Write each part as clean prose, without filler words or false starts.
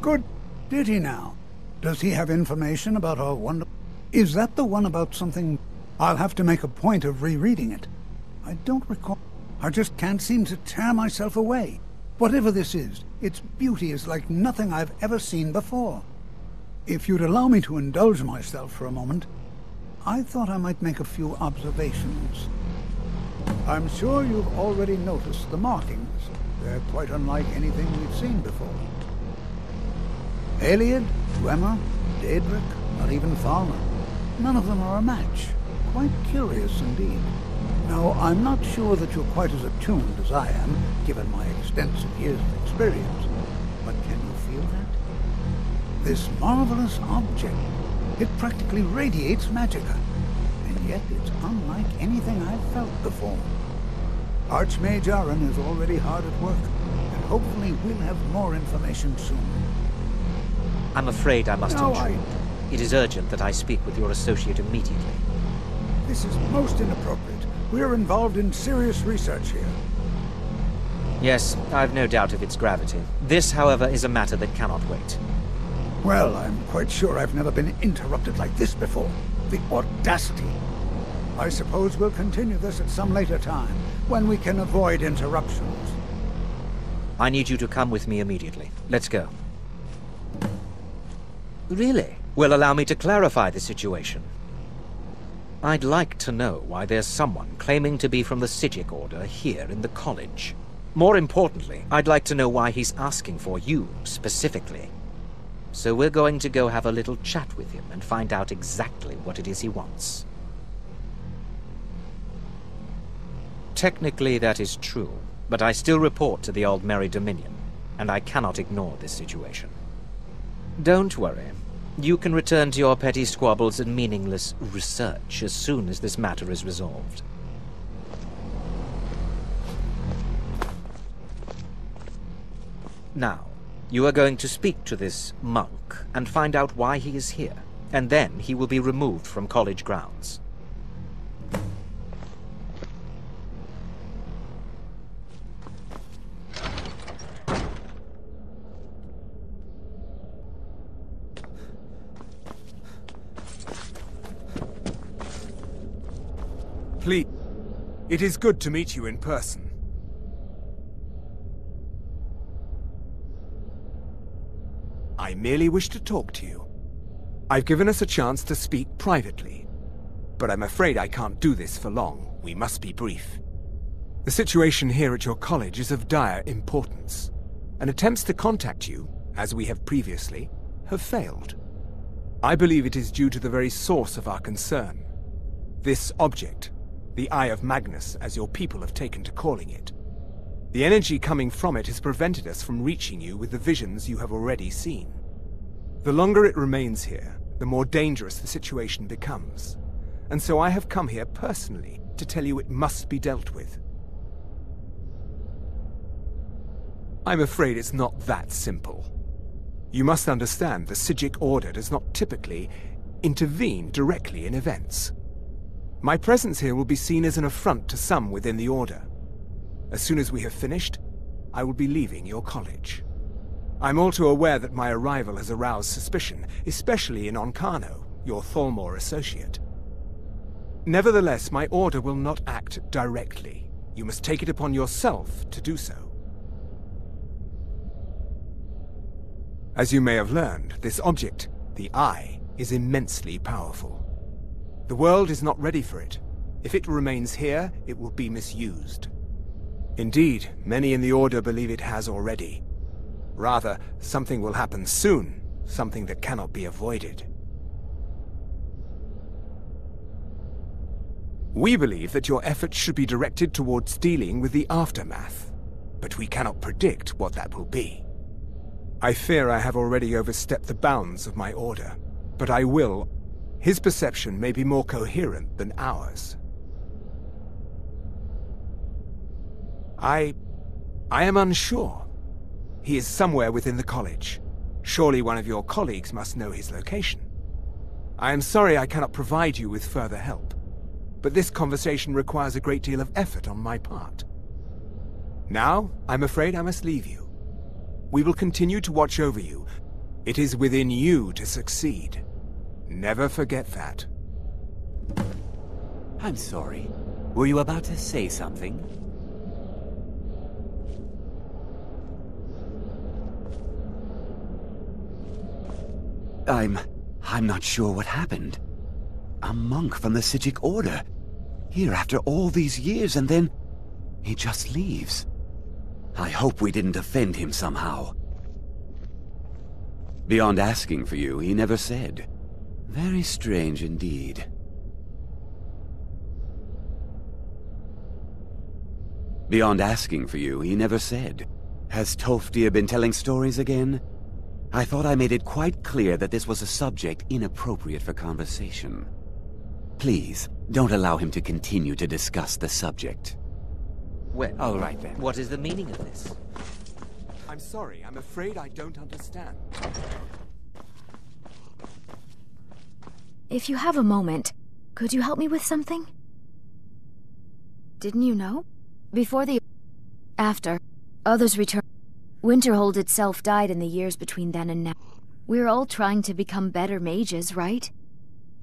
Good. Did he now? Does he have information about our wonder... Is that the one about something... I'll have to make a point of rereading it. I don't recall... I just can't seem to tear myself away. Whatever this is, its beauty is like nothing I've ever seen before. If you'd allow me to indulge myself for a moment, I thought I might make a few observations. I'm sure you've already noticed the markings. They're quite unlike anything we've seen before. Aliad, Dwemer, Daedric, not even Thalna. None of them are a match. Quite curious indeed. Now, I'm not sure that you're quite as attuned as I am, given my extensive years of experience. But can you feel that? This marvelous object, it practically radiates magicka. And yet it's unlike anything I've felt before. Archmage Aaron is already hard at work, and hopefully we'll have more information soon. I'm afraid I must intrude. It is urgent that I speak with your associate immediately. This is most inappropriate. We're involved in serious research here. Yes, I've no doubt of its gravity. This, however, is a matter that cannot wait. Well, I'm quite sure I've never been interrupted like this before. The audacity. I suppose we'll continue this at some later time, when we can avoid interruptions. I need you to come with me immediately. Let's go. Really? Well, allow me to clarify the situation. I'd like to know why there's someone claiming to be from the Psijic Order here in the college. More importantly, I'd like to know why he's asking for you, specifically. So we're going to go have a little chat with him and find out exactly what it is he wants. Technically, that is true, but I still report to the Old Merry Dominion, and I cannot ignore this situation. Don't worry. You can return to your petty squabbles and meaningless research as soon as this matter is resolved. Now, you are going to speak to this monk and find out why he is here, and then he will be removed from college grounds. Please, it is good to meet you in person. I merely wish to talk to you. I've given us a chance to speak privately, but I'm afraid I can't do this for long. We must be brief. The situation here at your college is of dire importance, and attempts to contact you, as we have previously, have failed. I believe it is due to the very source of our concern. This object, the Eye of Magnus, as your people have taken to calling it. The energy coming from it has prevented us from reaching you with the visions you have already seen. The longer it remains here, the more dangerous the situation becomes. And so I have come here personally to tell you it must be dealt with. I'm afraid it's not that simple. You must understand the Psijic Order does not typically intervene directly in events. My presence here will be seen as an affront to some within the Order. As soon as we have finished, I will be leaving your college. I'm all too aware that my arrival has aroused suspicion, especially in Onkano, your Thalmor associate. Nevertheless, my Order will not act directly. You must take it upon yourself to do so. As you may have learned, this object, the Eye, is immensely powerful. The world is not ready for it. If it remains here, it will be misused. Indeed, many in the Order believe it has already. Rather, something will happen soon, something that cannot be avoided. We believe that your efforts should be directed towards dealing with the aftermath, but we cannot predict what that will be. I fear I have already overstepped the bounds of my Order, but I will. His perception may be more coherent than ours. I am unsure. He is somewhere within the college. Surely one of your colleagues must know his location. I am sorry I cannot provide you with further help, but this conversation requires a great deal of effort on my part. Now, I'm afraid I must leave you. We will continue to watch over you, It is within you to succeed. Never forget that. I'm sorry. Were you about to say something? I'm not sure what happened. A monk from the Sijic Order. Here after all these years, and then he just leaves. I hope we didn't offend him somehow. Beyond asking for you, he never said. Very strange indeed. Beyond asking for you, he never said. Has Toftir been telling stories again? I thought I made it quite clear that this was a subject inappropriate for conversation. Please, don't allow him to continue to discuss the subject. Well, All right then. what is the meaning of this? I'm sorry, I'm afraid I don't understand. If you have a moment, could you help me with something? Didn't you know? After, others returned. Winterhold itself died in the years between then and now. We're all trying to become better mages, right?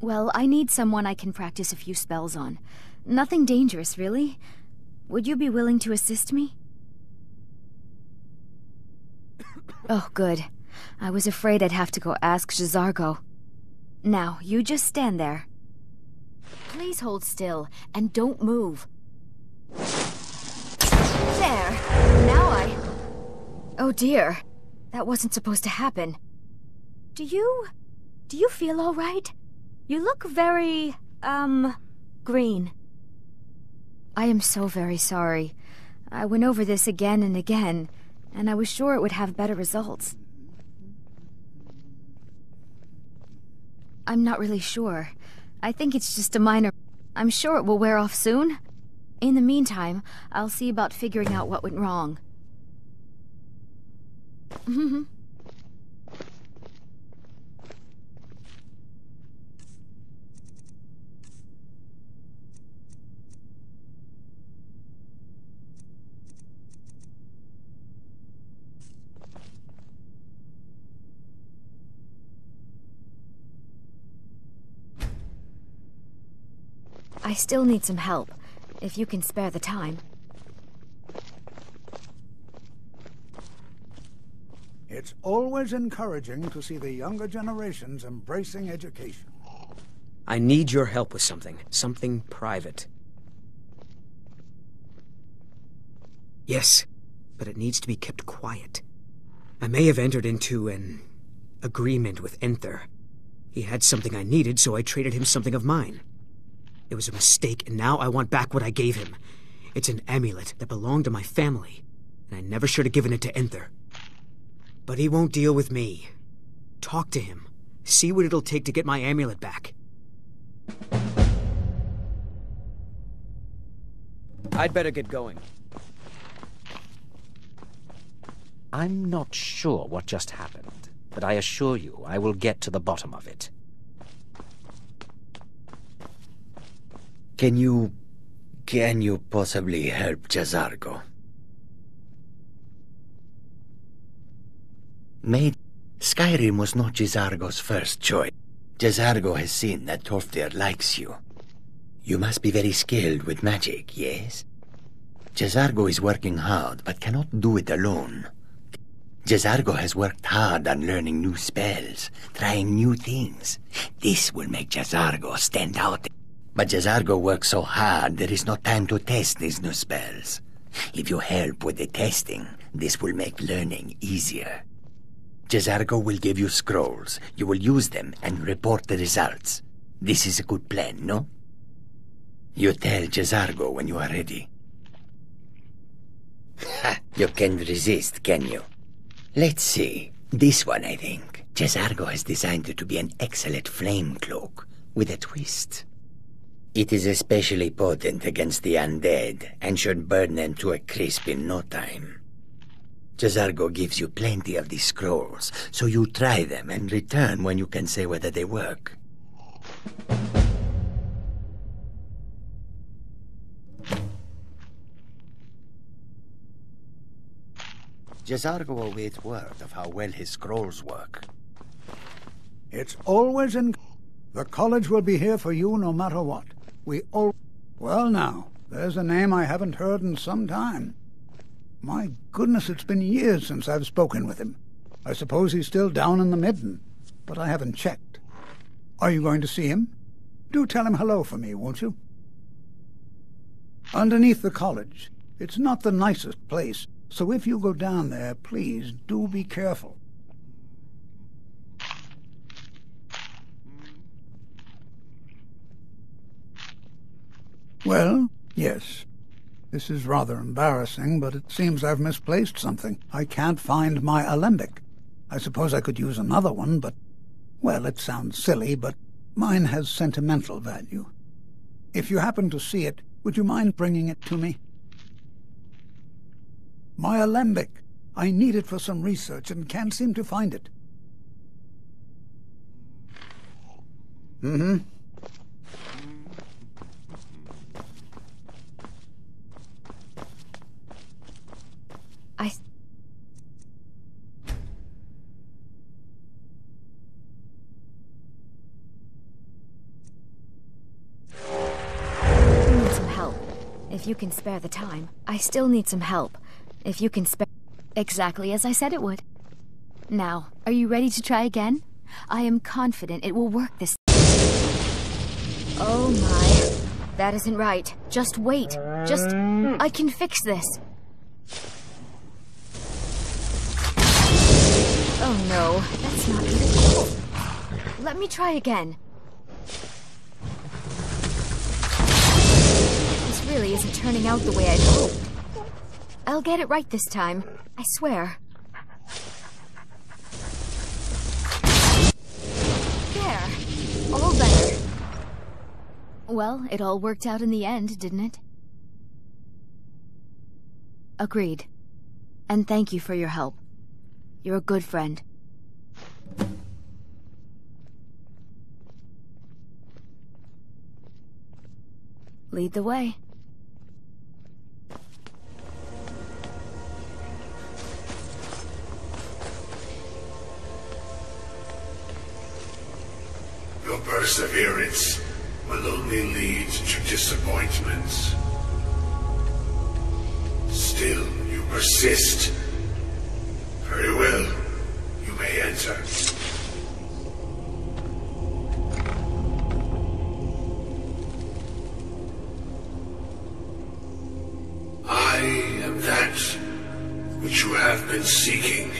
Well, I need someone I can practice a few spells on. Nothing dangerous, really. Would you be willing to assist me? Oh, good. I was afraid I'd have to go ask J'zargo. Now, you just stand there. Please hold still, and don't move. There! Now Oh dear. That wasn't supposed to happen. Do you feel all right? You look very, green. I am so very sorry. I went over this again and again, and I was sure it would have better results. I'm not really sure. I think it's just a minor... I'm sure it will wear off soon. In the meantime, I'll see about figuring out what went wrong. I still need some help, if you can spare the time. It's always encouraging to see the younger generations embracing education. I need your help with something private. Yes, but it needs to be kept quiet. I may have entered into an agreement with Enther. He had something I needed, so I traded him something of mine. It was a mistake, and now I want back what I gave him. It's an amulet that belonged to my family, and I never should have given it to Enther. But he won't deal with me. Talk to him. See what it'll take to get my amulet back. I'd better get going. I'm not sure what just happened, but I assure you I will get to the bottom of it. Can you possibly help J'zargo? Maid, Skyrim was not J'zargo's first choice. J'zargo has seen that Toftir likes you. You must be very skilled with magic, yes? J'zargo is working hard, but cannot do it alone. J'zargo has worked hard on learning new spells, trying new things. This will make J'zargo stand out. But J'zargo works so hard, there is no time to test these new spells. If you help with the testing, this will make learning easier. J'zargo will give you scrolls. You will use them and report the results. This is a good plan, no? You tell J'zargo when you are ready. Ha! You can't resist, can you? Let's see. This one, I think. J'zargo has designed it to be an excellent flame cloak, with a twist. It is especially potent against the undead, and should burn them to a crisp in no time. J'zargo gives you plenty of these scrolls, so you try them and return when you can say whether they work. J'zargo awaits word of how well his scrolls work. It's always in... The college will be here for you no matter what. Well now, there's a name I haven't heard in some time. My goodness, it's been years since I've spoken with him. I suppose he's still down in the Midden, but I haven't checked. Are you going to see him? Do tell him hello for me, won't you? Underneath the college. It's not the nicest place, so if you go down there, please do be careful. Well, yes. This is rather embarrassing, but it seems I've misplaced something. I can't find my alembic. I suppose I could use another one, but... Well, it sounds silly, but mine has sentimental value. If you happen to see it, would you mind bringing it to me? My alembic. I need it for some research and can't seem to find it. Mm-hmm. If you can spare the time. I still need some help. If you can spare... Exactly as I said it would. Now, are you ready to try again? I am confident it will work this... Oh my. That isn't right. Just wait. I can fix this. Oh no, that's not even... Let me try again. Really isn't turning out the way I'd hoped. I'll get it right this time. I swear. There. All better. Well, it all worked out in the end, didn't it? Agreed. And thank you for your help. You're a good friend. Lead the way. Your perseverance will only lead to disappointments. Still, you persist. Very well. You may enter. I am that which you have been seeking.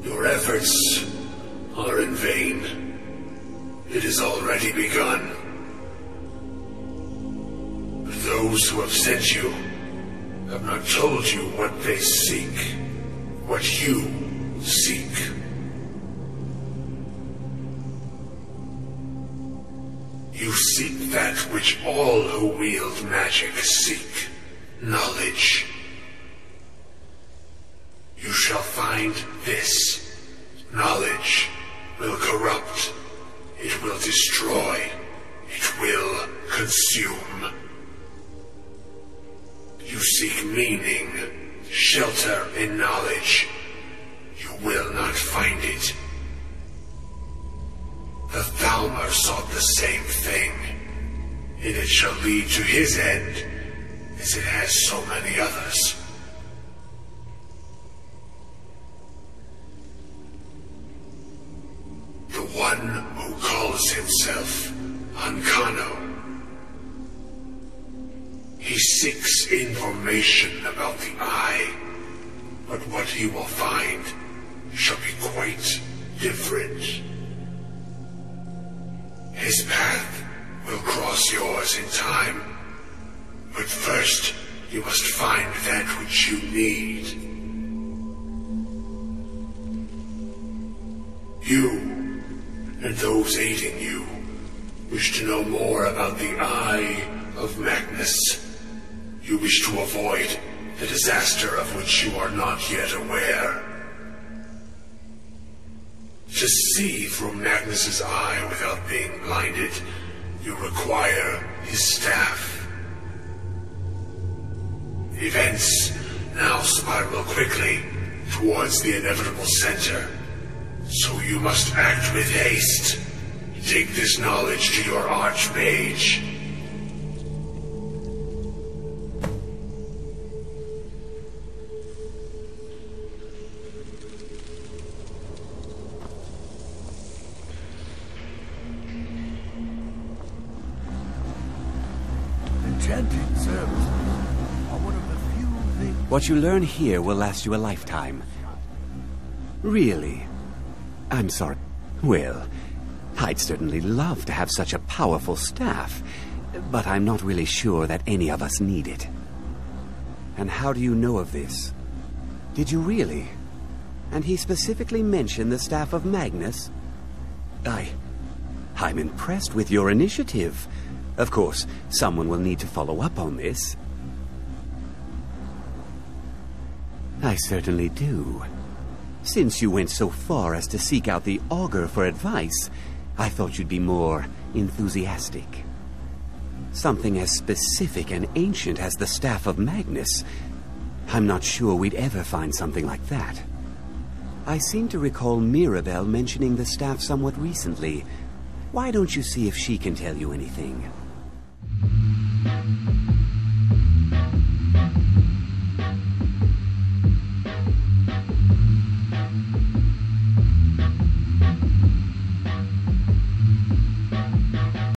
Your efforts are in vain. It has already begun. But those who have sent you have not told you what they seek, what you seek. You seek that which all who wield magic seek, knowledge. You shall find this. Knowledge will corrupt, it will destroy, it will consume. You seek meaning, shelter in knowledge. You will not find it. The Thalmor sought the same thing, and it shall lead to his end, as it has so many others. The one who calls himself Ancano. He seeks information about the Eye, but what he will find shall be quite different. His path will cross yours in time, but first you must find that which you need. You and those aiding you wish to know more about the Eye of Magnus. You wish to avoid the disaster of which you are not yet aware. To see through Magnus's eye without being blinded, you require his staff. Events now spiral quickly towards the inevitable center. So you must act with haste. Take this knowledge to your archmage. Enchanting services are one of the few things... What you learn here will last you a lifetime. Really? I'm sorry. Well, I'd certainly love to have such a powerful staff, but I'm not really sure that any of us need it. And how do you know of this? Did you really? And he specifically mentioned the staff of Magnus? I'm impressed with your initiative. Of course, someone will need to follow up on this. I certainly do. Since you went so far as to seek out the Augur for advice, I thought you'd be more enthusiastic. Something as specific and ancient as the Staff of Magnus. I'm not sure we'd ever find something like that. I seem to recall Mirabelle mentioning the staff somewhat recently. Why don't you see if she can tell you anything?